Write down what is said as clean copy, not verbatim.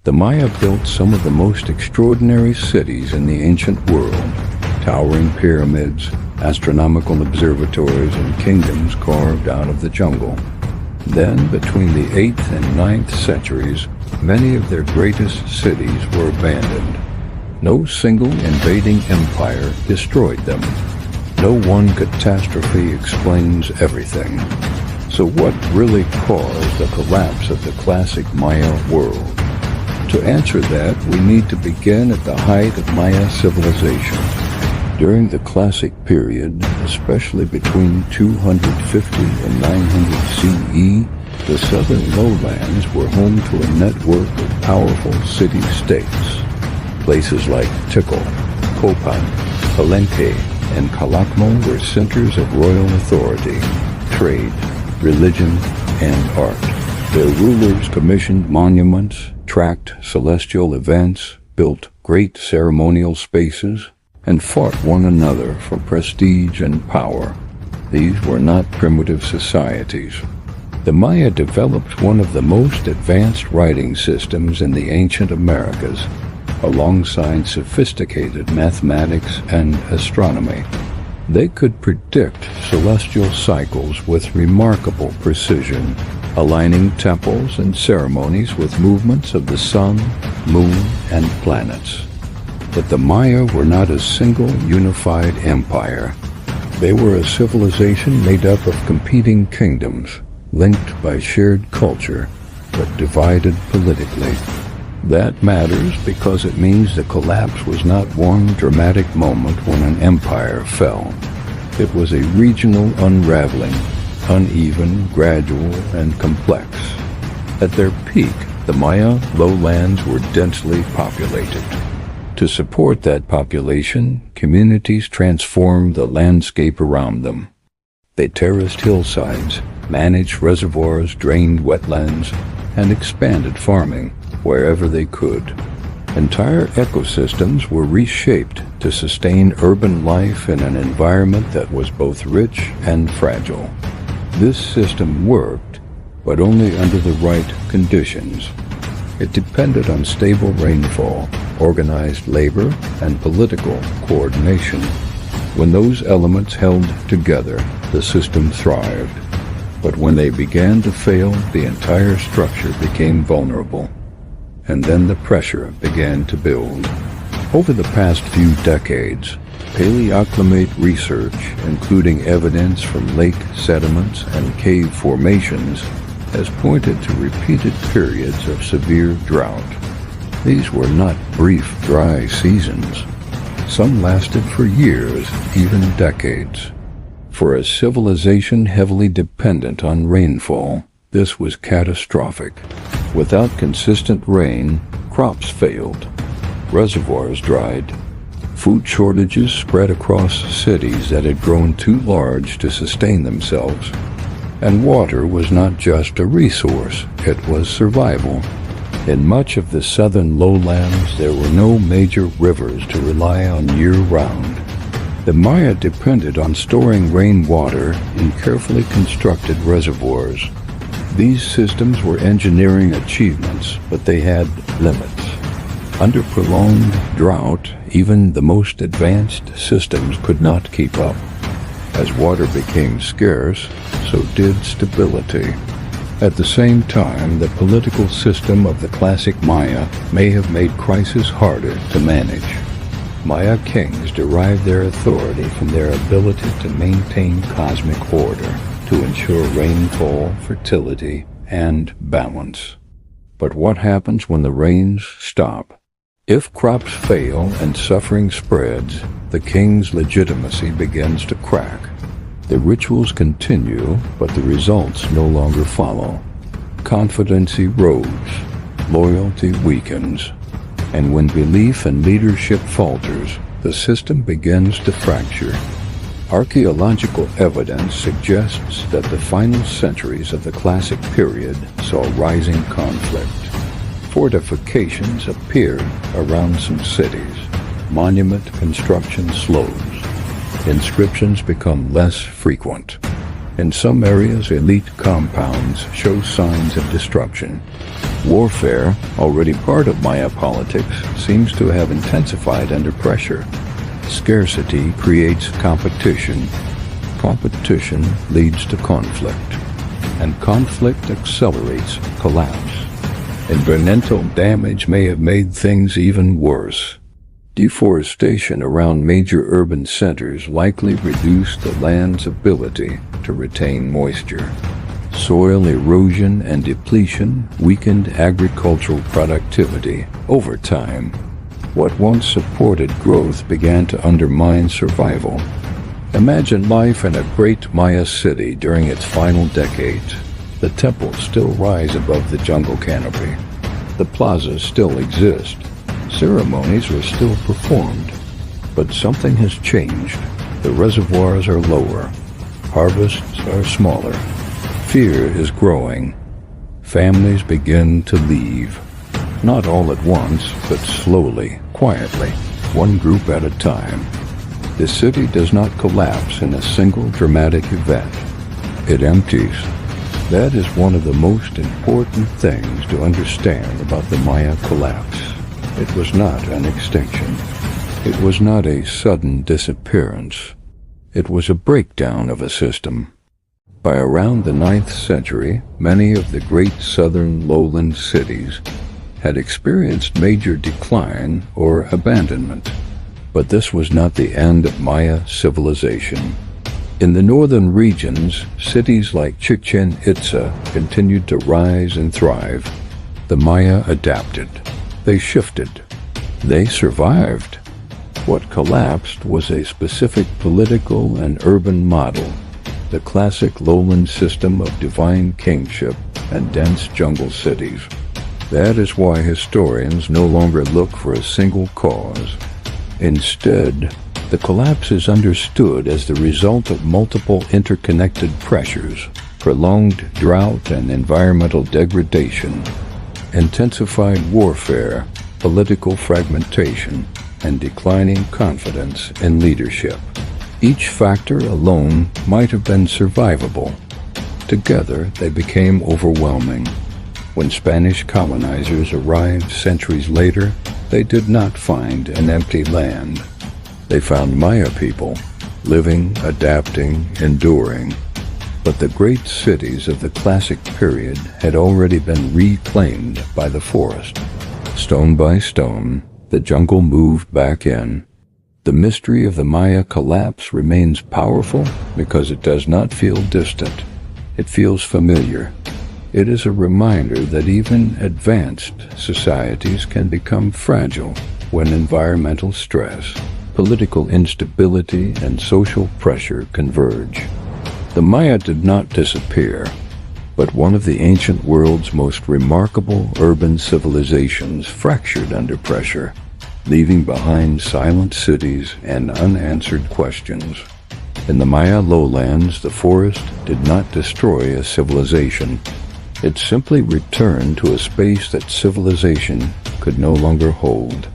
The Maya built some of the most extraordinary cities in the ancient world, towering pyramids, astronomical observatories, and kingdoms carved out of the jungle. Then, between the 8th and 9th centuries, many of their greatest cities were abandoned. No single invading empire destroyed them. No one catastrophe explains everything. So what really caused the collapse of the classic Maya world? To answer that, we need to begin at the height of Maya civilization. During the classic period, especially between 250 and 900 CE, the southern lowlands were home to a network of powerful city-states. Places like Tikal, Copan, Palenque, and Calakmul were centers of royal authority, trade, religion, and art. Their rulers commissioned monuments, tracked celestial events, built great ceremonial spaces, and fought one another for prestige and power. These were not primitive societies. The Maya developed one of the most advanced writing systems in the ancient Americas, alongside sophisticated mathematics and astronomy. They could predict celestial cycles with remarkable precision, aligning temples and ceremonies with movements of the sun, moon, and planets. But the Maya were not a single unified empire. They were a civilization made up of competing kingdoms, linked by shared culture, but divided politically. That matters because it means the collapse was not one dramatic moment when an empire fell. It was a regional unraveling, uneven, gradual, and complex. At their peak, the Maya lowlands were densely populated. To support that population, communities transformed the landscape around them. They terraced hillsides, managed reservoirs, drained wetlands, and expanded farming wherever they could. Entire ecosystems were reshaped to sustain urban life in an environment that was both rich and fragile. This system worked, but only under the right conditions. It depended on stable rainfall, organized labor, and political coordination. When those elements held together, the system thrived. But when they began to fail, the entire structure became vulnerable. And then the pressure began to build. Over the past few decades, paleoclimate research, including evidence from lake sediments and cave formations, has pointed to repeated periods of severe drought. These were not brief, dry seasons. Some lasted for years, even decades. For a civilization heavily dependent on rainfall, this was catastrophic. Without consistent rain, crops failed. Reservoirs dried. Food shortages spread across cities that had grown too large to sustain themselves. And water was not just a resource, it was survival. In much of the southern lowlands, there were no major rivers to rely on year-round. The Maya depended on storing rainwater in carefully constructed reservoirs. These systems were engineering achievements, but they had limits. Under prolonged drought, even the most advanced systems could not keep up. As water became scarce, so did stability. At the same time, the political system of the classic Maya may have made crisis harder to manage. Maya kings derived their authority from their ability to maintain cosmic order, to ensure rainfall, fertility, and balance. But what happens when the rains stop? If crops fail and suffering spreads, the king's legitimacy begins to crack. The rituals continue, but the results no longer follow. Confidence erodes, loyalty weakens, and when belief and leadership falters, the system begins to fracture. Archaeological evidence suggests that the final centuries of the classic period saw rising conflict. Fortifications appeared around some cities. Monument construction slows. Inscriptions become less frequent. In some areas, elite compounds show signs of destruction. Warfare, already part of Maya politics, seems to have intensified under pressure. Scarcity creates competition. Competition leads to conflict. And conflict accelerates collapse. Environmental damage may have made things even worse. Deforestation around major urban centers likely reduced the land's ability to retain moisture. Soil erosion and depletion weakened agricultural productivity over time. What once supported growth began to undermine survival. Imagine life in a great Maya city during its final decades. The temples still rise above the jungle canopy. The plazas still exist. Ceremonies were still performed. But something has changed. The reservoirs are lower. Harvests are smaller. Fear is growing. Families begin to leave. Not all at once, but slowly, quietly, one group at a time. The city does not collapse in a single dramatic event. It empties. That is one of the most important things to understand about the Maya collapse. It was not an extinction. It was not a sudden disappearance. It was a breakdown of a system. By around the 9th century, many of the great southern lowland cities had experienced major decline or abandonment. But this was not the end of Maya civilization. In the northern regions, cities like Chichen Itza continued to rise and thrive. The Maya adapted. They shifted. They survived. What collapsed was a specific political and urban model, the classic lowland system of divine kingship and dense jungle cities. That is why historians no longer look for a single cause. Instead, the collapse is understood as the result of multiple interconnected pressures, prolonged drought and environmental degradation, intensified warfare, political fragmentation, and declining confidence in leadership. Each factor alone might have been survivable. Together, they became overwhelming. When Spanish colonizers arrived centuries later, they did not find an empty land. They found Maya people, living, adapting, enduring. But the great cities of the classic period had already been reclaimed by the forest. Stone by stone, the jungle moved back in. The mystery of the Maya collapse remains powerful because it does not feel distant. It feels familiar. It is a reminder that even advanced societies can become fragile when environmental stress, political instability, and social pressure converge. The Maya did not disappear, but one of the ancient world's most remarkable urban civilizations fractured under pressure, leaving behind silent cities and unanswered questions. In the Maya lowlands, the forest did not destroy a civilization. It simply returned to a space that civilization could no longer hold.